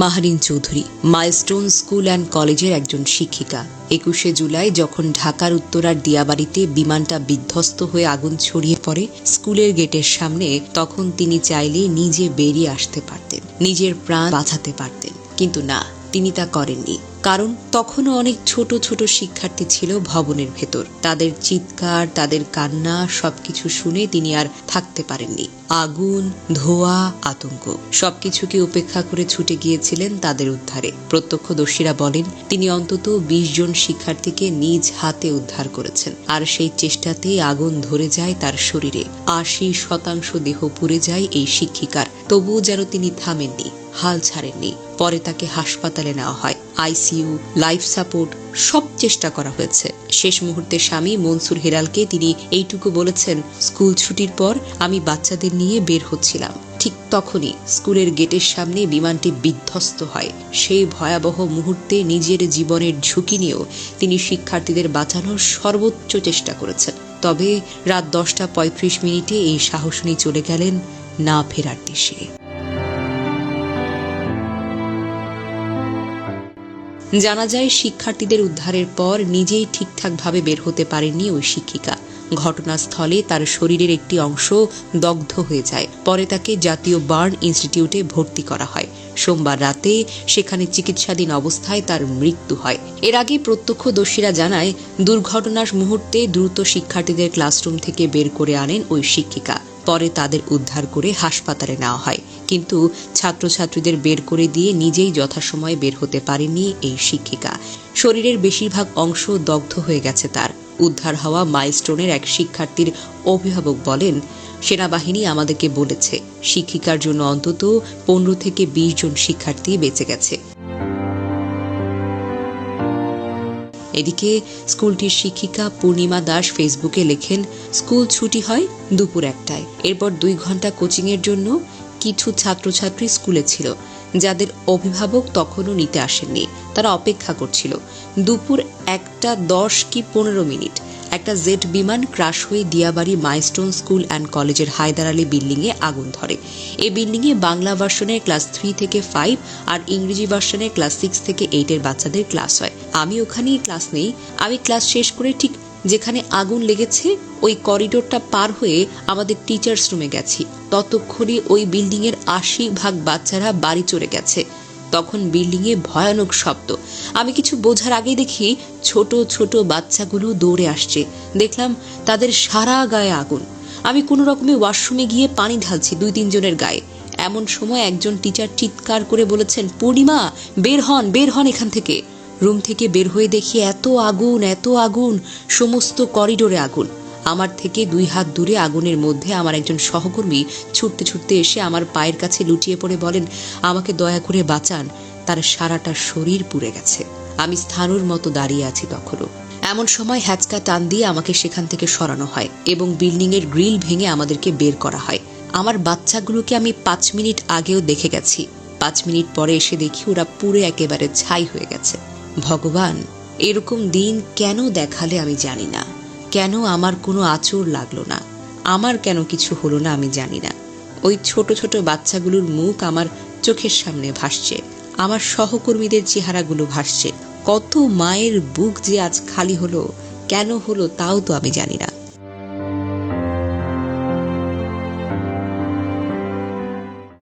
Mahrin Chowdhury milestone school and কলেজের একজন শিক্ষিকা। 21শে জুলাই যখন ঢাকার উত্তরার দিয়াবাড়িতে বিমানটা বিধ্বস্ত হয়ে আগুন ছড়িয়ে পড়ে স্কুলের গেটের সামনে, তখন তিনি চাইলে নিজে বেরিয়ে আসতে পারতেন, নিজের প্রাণ বাঁচাতে পারতেন, কিন্তু না, তিনি তা করেননি। কারণ তখনও অনেক ছোট ছোট শিক্ষার্থী ছিল ভবনের ভেতর। তাদের চিৎকার, তাদের কান্না সবকিছু শুনে তিনি আর থাকতে পারেননি। আগুন, ধোঁয়া, আতঙ্ক সবকিছুকে উপেক্ষা করে ছুটে গিয়েছিলেন তাদের উদ্ধারে। প্রত্যক্ষদর্শীরা বলেন তিনি অন্তত 20 জন শিক্ষার্থীকে নিজ হাতে উদ্ধার করেছেন। আর সেই চেষ্টাতেই আগুন ধরে যায় তার শরীরে। 80% দেহ পুড়ে যায় এই শিক্ষিকার। তবুও যেন তিনি থামেননি, হাল ছাড়েননি। পরে তাকে হাসপাতালে নেওয়া হয়। আইসিইউ, লাইফ সাপোর্ট সব চেষ্টা করা হয়েছে। শেষ মুহূর্তে স্বামী মনসুর হেলালকে তিনি এইটুকু বলেছেন, স্কুল ছুটির পর আমি বাচ্চাদের নিয়ে বের হচ্ছিলাম। ঠিক তখনই স্কুলের গেটের সামনে বিমানটি বিধ্বস্ত হয়। সেই ভয়াবহ মুহূর্তে নিজের জীবনের ঝুঁকি নিয়েও তিনি শিক্ষার্থীদের বাঁচানোর সর্বোচ্চ চেষ্টা করেছেন। তবে রাত 10:35 এই সাহস নিয়ে চলে গেলেন না ফেরার দেশে। জানা যায় শিক্ষার্থীদের উদ্ধারের পর নিজেই ঠিকঠাকভাবে বের হতে পারেননি ওই শিক্ষিকা। ঘটনাস্থলে তার শরীরের একটি অংশ দগ্ধ হয়ে যায়। পরে তাকে জাতীয় বার্ন ইনস্টিটিউটে ভর্তি করা হয়। সোমবার রাতে সেখানে চিকিৎসাধীন অবস্থায় তার মৃত্যু হয়। এর আগে প্রত্যক্ষদর্শীরা জানায়, দুর্ঘটনার মুহূর্তে দ্রুত শিক্ষার্থীদের ক্লাসরুম থেকে বের করে আনেন ওই শিক্ষিকা। পরে তাদের উদ্ধার করে হাসপাতালে নেওয়া হয়। কিন্তু ছাত্রছাত্রীদের বের করে দিয়ে নিজেই যথাসময়ে বের হতে পারেননি এই শিক্ষিকা। শরীরের বেশিরভাগ অংশ দগ্ধ হয়ে গেছে তার। উদ্ধার হওয়া মাইলস্টোনের এক শিক্ষার্থীর অভিভাবক বলেন, সেনাবাহিনী আমাদেরকে বলেছে শিক্ষিকার জন্য অন্তত 15 থেকে 20 জন শিক্ষার্থী বেঁচে গেছে। এদিকে স্কুলটির শিক্ষিকা পূর্ণিমা দাস ফেসবুকে লেখেন, স্কুল ছুটি হয় দুপুর 1টায়। এরপর 2 ঘন্টা কোচিংয়ের জন্য কিছু ছাত্রছাত্রী স্কুলে ছিল, যাদের অভিভাবক তখনও নিতে আসেননি। তারা অপেক্ষা করছিল। দুপুর 1:10 কি 15 একটা জেট বিমান ক্রাশ হয়ে দিয়াবাড়ি মাইলস্টোন স্কুল অ্যান্ড কলেজের হায়দার আলী বিল্ডিংয়ে আগুন ধরে। এই বিল্ডিংয়ে বাংলা ভার্সনের ক্লাস 3 থেকে 5 আর ইংরেজি ভার্সনের ক্লাস 6 থেকে 8 এর বাচ্চাদের ক্লাস হয়। আমি ওখানেই ক্লাস নেই। আমি ক্লাস শেষ করে ঠিক যেখানে আগুন লেগেছে ওই করিডোরটা পার হয়ে আমাদের টিচার্স রুমে গেছি। ততক্ষণে ওই বিল্ডিংয়ের 80% বাচ্চারা বাড়ি চলে গেছে। তখন বিল্ডিংয়ে ভয়ানক শব্দ। আমি কিছু বোঝার আগেই দেখি ছোট ছোট বাচ্চাগুলো দৌড়ে আসছে। দেখলাম তাদের সারা গায়ে আগুন। আমি কোনো রকমে ওয়াশরুমে গিয়ে পানি ঢালছি 2-3 জনের গায়ে। এমন সময় একজন টিচার চিৎকার করে বলেছেন, পূর্ণিমা বের হন এখান থেকে। রুম থেকে বের হয়ে দেখি এত আগুন, সমস্ত করিডোরে আগুন। আমার থেকে 2 হাত দূরে আগুনের মধ্যে আমার একজন সহকর্মী ছুটতে ছুটতে এসে আমার পায়ের কাছে লুটিয়ে পড়ে বলেন, আমাকে দয়া করে বাঁচান, তার সারাটা শরীর পুড়ে গেছে। আমি স্থানুর মতো দাঁড়িয়ে আছি তখনও। এমন সময় হ্যাচকা টান দিয়ে আমাকে সেখান থেকে সরানো হয় এবং বিল্ডিংয়ের গ্রিল ভেঙে আমাদেরকে বের করা হয়। আমার বাচ্চাগুলোকে আমি 5 মিনিট আগেও দেখে গেছি। 5 মিনিট পরে এসে দেখি ওরা পুরো একেবারে ছাই হয়ে গেছে। ভগবান, এরকম দিন কেন দেখালে আমি জানি না। কেন আমার কোনো আঁচড় লাগলো না, আমার কেন কিছু হলো না আমি জানি না। ওই ছোট ছোট বাচ্চাগুলোর মুখ আমার চোখের সামনে ভাসছে, আমার সহকর্মীদের চেহারাগুলো ভাসছে। কত মায়ের বুক যে আজ খালি হলো, কেন হলো তাও তো আমি জানি না।